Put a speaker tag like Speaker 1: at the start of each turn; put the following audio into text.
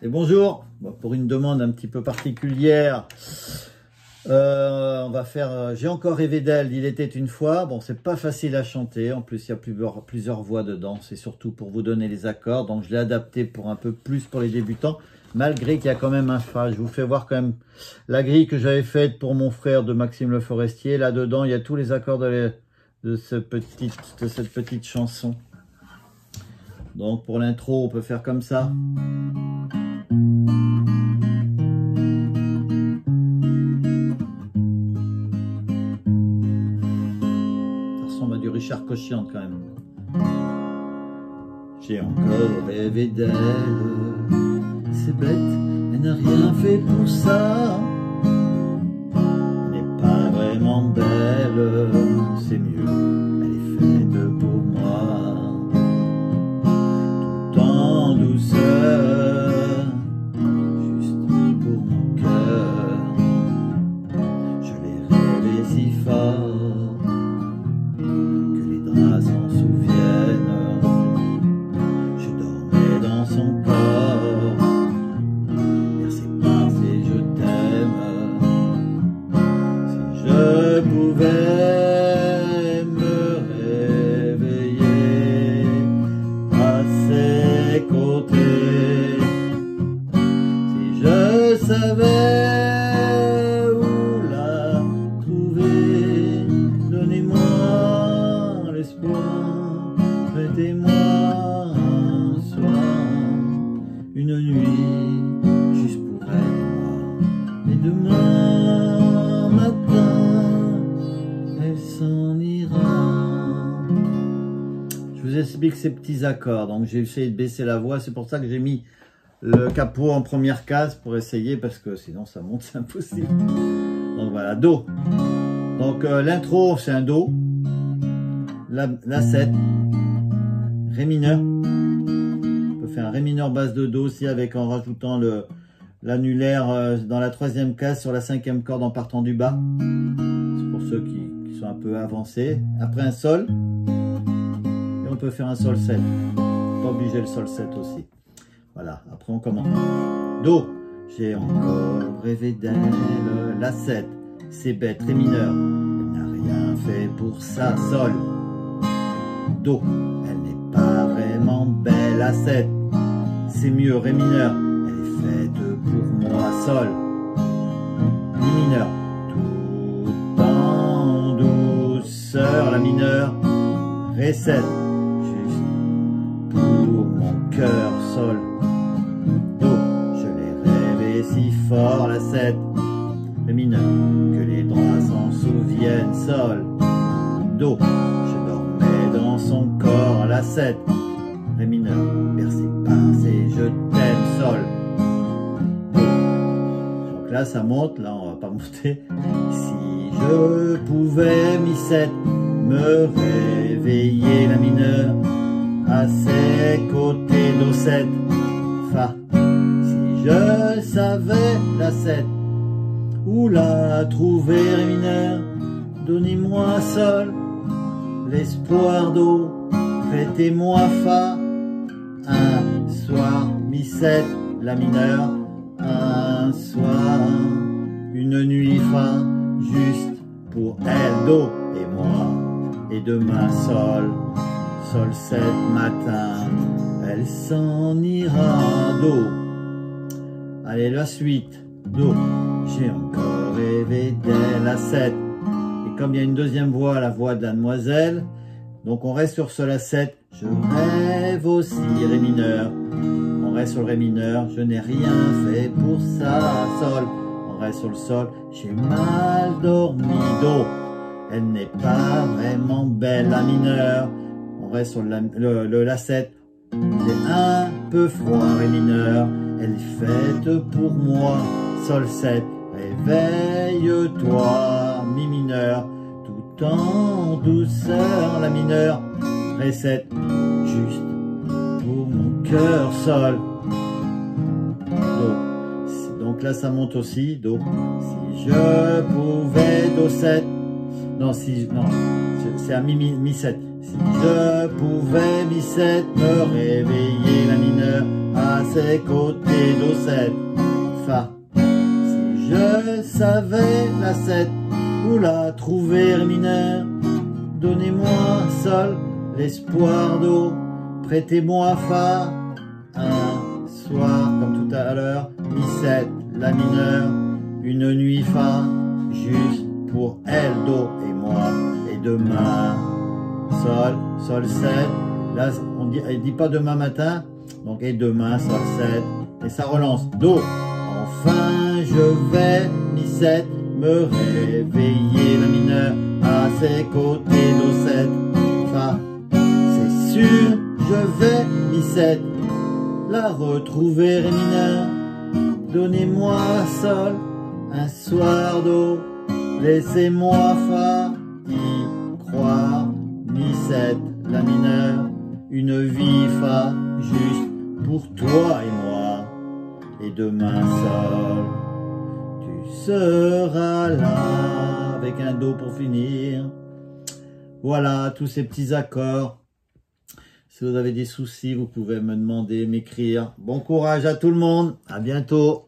Speaker 1: Et bonjour, bon, pour une demande un petit peu particulière, on va faire J'ai encore rêvé d'elle, il était une fois. Bon, c'est pas facile à chanter, en plus il y a plusieurs voix dedans, c'est surtout pour vous donner les accords, donc je l'ai adapté pour un peu plus pour les débutants, malgré qu'il y a quand même un Fa. Je vous fais voir quand même la grille que j'avais faite pour mon frère de Maxime Le Forestier. Là-dedans, il y a tous les accords de cette petite chanson. Donc pour l'intro, on peut faire comme ça. Ça ressemble à du Richard Cochiante quand même. J'ai encore rêvé d'elle, c'est bête, elle n'a rien fait pour ça. Elle n'est pas vraiment belle, c'est mieux, elle est faite pour moi. Tout en douceur, juste pour mon cœur. Je l'ai rêvé si fort que les draps s'en souviennent. Je dormais dans son corps, bercé par ses je t'aime. Si je pouvais me réveiller à ses côtés, si je savais où la trouver, donnez-moi l'espoir, prêtez-moi un soir, une nuit juste pour elle et moi. Et demain matin, elle s'en ira. Je vous explique ces petits accords. Donc j'ai essayé de baisser la voix. C'est pour ça que j'ai mis le capot en première case pour essayer, parce que sinon ça monte, c'est impossible. Donc voilà, Do. Donc l'intro c'est un Do, la 7, Ré mineur. On peut faire un Ré mineur basse de Do aussi, avec en rajoutant l'annulaire dans la 3e case sur la 5e corde en partant du bas. C'est pour ceux qui sont un peu avancés. Après un Sol, et on peut faire un Sol 7. Pas obligé le Sol 7 aussi. Voilà, après on commence. Do, j'ai encore rêvé d'elle, la 7, c'est bête, Ré mineur, elle n'a rien fait pour ça, Sol, Do, elle n'est pas vraiment belle, la 7, c'est mieux, Ré mineur, elle est faite pour moi, Sol, Mi mineur, tout en douceur, la mineure, Ré 7, juste pour mon cœur, Sol, Do, je l'ai rêvé si fort, la 7, Ré mineur, que les draps s'en souviennent, Sol, Do, je dormais dans son corps, la 7, Ré mineur, bercé par ses je t'aime, Sol, Do. Donc là ça monte, là on va pas monter. Si je pouvais, Mi 7, me réveiller, la mineure, à ses côtés, Do 7, Fa. Si je savais, la 7, où la trouver, Ré mineur, donnez-moi Sol, l'espoir, Do, prêtez-moi Fa. Un soir, Mi 7, la mineure, un soir, une nuit, Fa, juste pour elle, Do et moi. Et demain, Sol, Sol 7 matin, elle s'en ira, Do. Allez, la suite, Do, j'ai encore rêvé d'elle, la 7. Et comme il y a une deuxième voix, la voix de la demoiselle, donc on reste sur Sol, la 7. Je rêve aussi, Ré mineur. On reste sur le Ré mineur, je n'ai rien fait pour ça, Sol. On reste sur le Sol, j'ai mal dormi, Do. Elle n'est pas vraiment belle, la mineure. On reste sur la 7. J'ai un peu froid, Ré mineur. Elle est faite pour moi, Sol 7. Réveille-toi, Mi mineur. Tout en douceur, la mineure. Ré 7. Juste pour mon cœur, Sol. Do. Donc là ça monte aussi, Do. Si je pouvais, Do 7. Non, c'est à Mi 7. Si je pouvais, Mi 7, me réveiller, la mineure, à à ses côtés, do, 7, fa. Si je savais la 7, où la trouver mineur, donnez-moi sol, l'espoir, do, prêtez-moi fa, un soir, comme tout à l'heure, mi 7, la mineure, une nuit fa, juste pour elle, do et moi, et demain, sol, sol 7, là elle dit pas demain matin, donc et demain, sol 7, et ça relance, do, enfin je vais, mi 7, me réveiller, la mineure, à ses côtés, do 7, fa, c'est sûr, je vais, mi 7, la retrouver, ré mineur, donnez-moi sol, un soir, do, laissez-moi fa, y croire, mi 7, la mineure, une vie fa, juste pour toi et moi, et demain sol, tu seras là, avec un do pour finir. Voilà, tous ces petits accords. Si vous avez des soucis, vous pouvez me demander, m'écrire. Bon courage à tout le monde, à bientôt.